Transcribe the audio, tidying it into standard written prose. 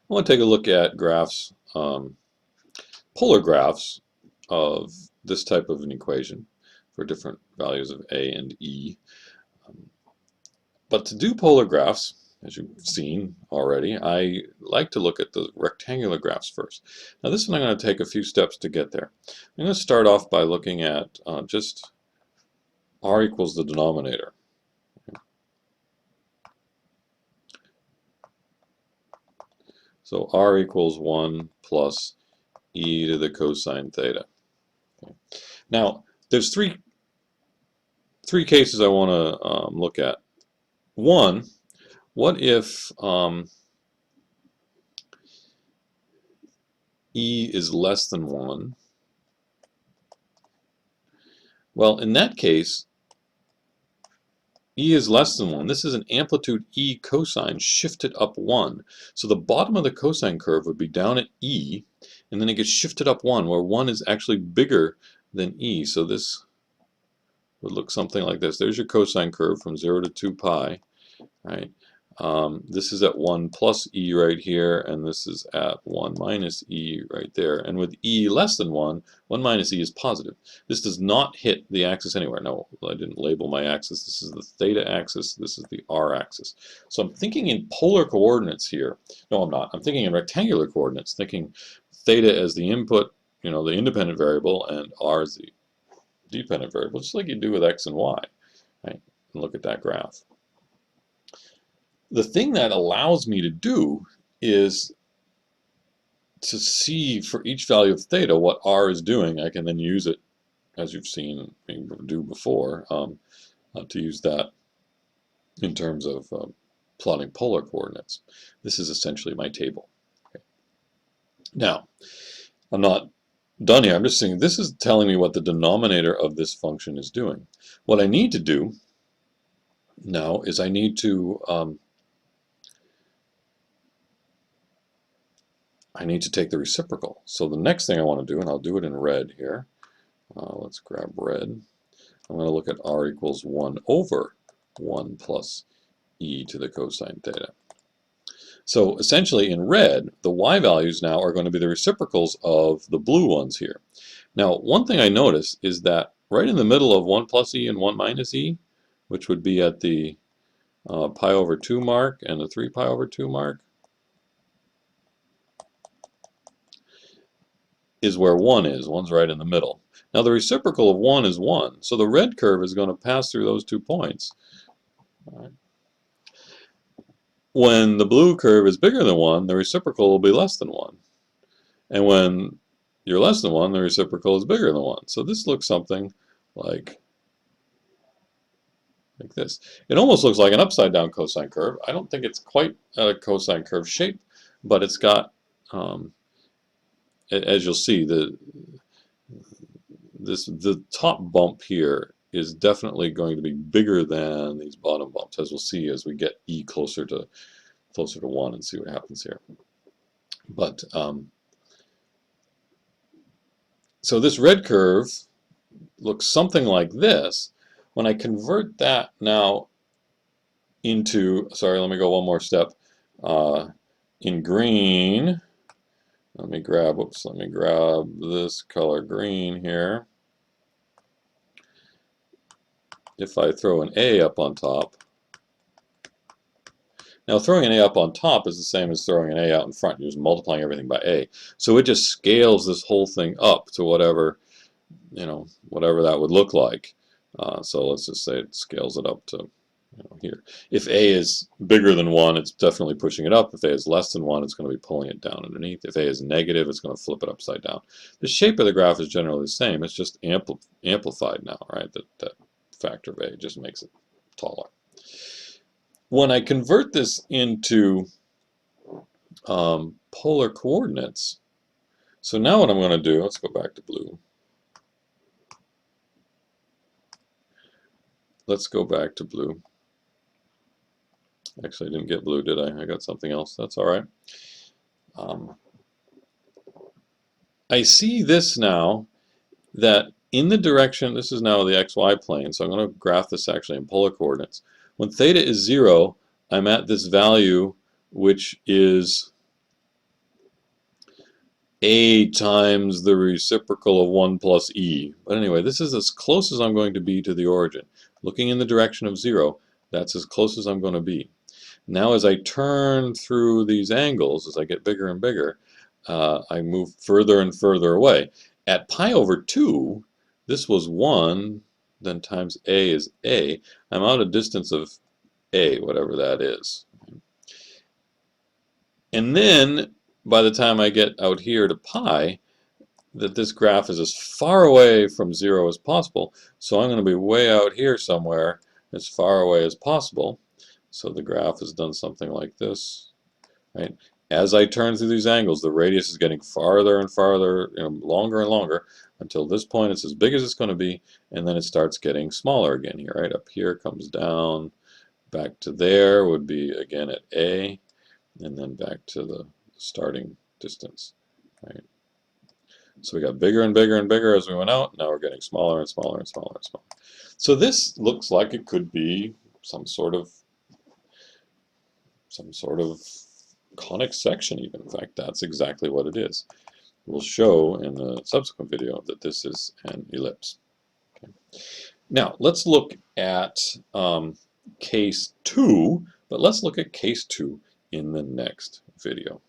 I want to take a look at graphs, polar graphs of this type of an equation for different values of a and e. But to do polar graphs, as you've seen already, I like to look at the rectangular graphs first. Now this one I'm going to take a few steps to get there. I'm going to start off by looking at just r equals the denominator. So r equals 1 plus e to the cosine theta. Okay. Now, there's three cases I want to look at. One, what if e is less than 1? Well, in that case, e is less than 1. This is an amplitude e cosine shifted up 1. So the bottom of the cosine curve would be down at e, and then it gets shifted up 1, where 1 is actually bigger than e. So this would look something like this. There's your cosine curve from 0 to 2 pi, right? This is at 1 plus e right here, and this is at 1 minus e right there. And with e less than 1, 1 minus e is positive. This does not hit the axis anywhere. No, I didn't label my axis. This is the theta axis. This is the r axis. So I'm thinking in polar coordinates here. No, I'm not. I'm thinking in rectangular coordinates, thinking theta as the input, the independent variable, and r as the dependent variable, just like you do with x and y, right? And look at that graph. The thing that allows me to do is to see for each value of theta what r is doing. I can then use it, as you've seen me do before, to use that in terms of plotting polar coordinates. This is essentially my table. Okay. Now, I'm not done here. I'm just saying this is telling me what the denominator of this function is doing. What I need to do now is I need to take the reciprocal. So the next thing I want to do, and I'll do it in red here. Let's grab red. I'm going to look at r equals 1 over 1 plus e to the cosine theta. So essentially in red, the y values now are going to be the reciprocals of the blue ones here. Now, one thing I notice is that right in the middle of 1 plus e and 1 minus e, which would be at the pi over 2 mark and the 3 pi over 2 mark, is where 1 is. 1's right in the middle. Now the reciprocal of 1 is 1, so the red curve is going to pass through those 2 points. All right. When the blue curve is bigger than 1, the reciprocal will be less than 1. And when you're less than 1, the reciprocal is bigger than 1. So this looks something like this. It almost looks like an upside down cosine curve. I don't think it's quite a cosine curve shape, but it's got, as you'll see, the top bump here is definitely going to be bigger than these bottom bumps, as we'll see as we get e closer to 1 and see what happens here. But so this red curve looks something like this. When I convert that now into, sorry, let me go one more step. In green, let me grab this color green here. If I throw an a up on top, now throwing an a up on top is the same as throwing an a out in front. You're just multiplying everything by a. So it just scales this whole thing up to whatever, whatever that would look like. So let's just say it scales it up to here. If a is bigger than 1, it's definitely pushing it up. If a is less than 1, it's going to be pulling it down underneath. If a is negative, it's going to flip it upside down. The shape of the graph is generally the same. It's just amplified now, right? That factor of a just makes it taller. When I convert this into polar coordinates, so now what I'm going to do, let's go back to blue. Let's go back to blue. Actually, I didn't get blue, did I? I got something else. That's all right. I see this now that in the direction, this is now the xy plane, so I'm going to graph this actually in polar coordinates. When theta is 0, I'm at this value which is a times the reciprocal of 1 plus e. But anyway, this is as close as I'm going to be to the origin. Looking in the direction of 0, that's as close as I'm going to be. Now as I turn through these angles, as I get bigger and bigger, I move further and further away. At pi over 2, this was 1, then times a is a. I'm out a distance of a, whatever that is. And then, by the time I get out here to pi, that this graph is as far away from 0 as possible. So I'm going to be way out here somewhere, as far away as possible. So the graph has done something like this, right? As I turn through these angles, the radius is getting farther and farther, longer and longer, until this point it's as big as it's going to be, and then it starts getting smaller again here, right? Up here comes down, back to there would be again at A, and then back to the starting distance, right? So we got bigger and bigger and bigger as we went out. Now we're getting smaller and smaller and smaller and smaller. So this looks like it could be some sort of conic section even. In fact, that's exactly what it is. We'll show in the subsequent video that this is an ellipse. Okay. Now, let's look at case 2, but let's look at case 2 in the next video.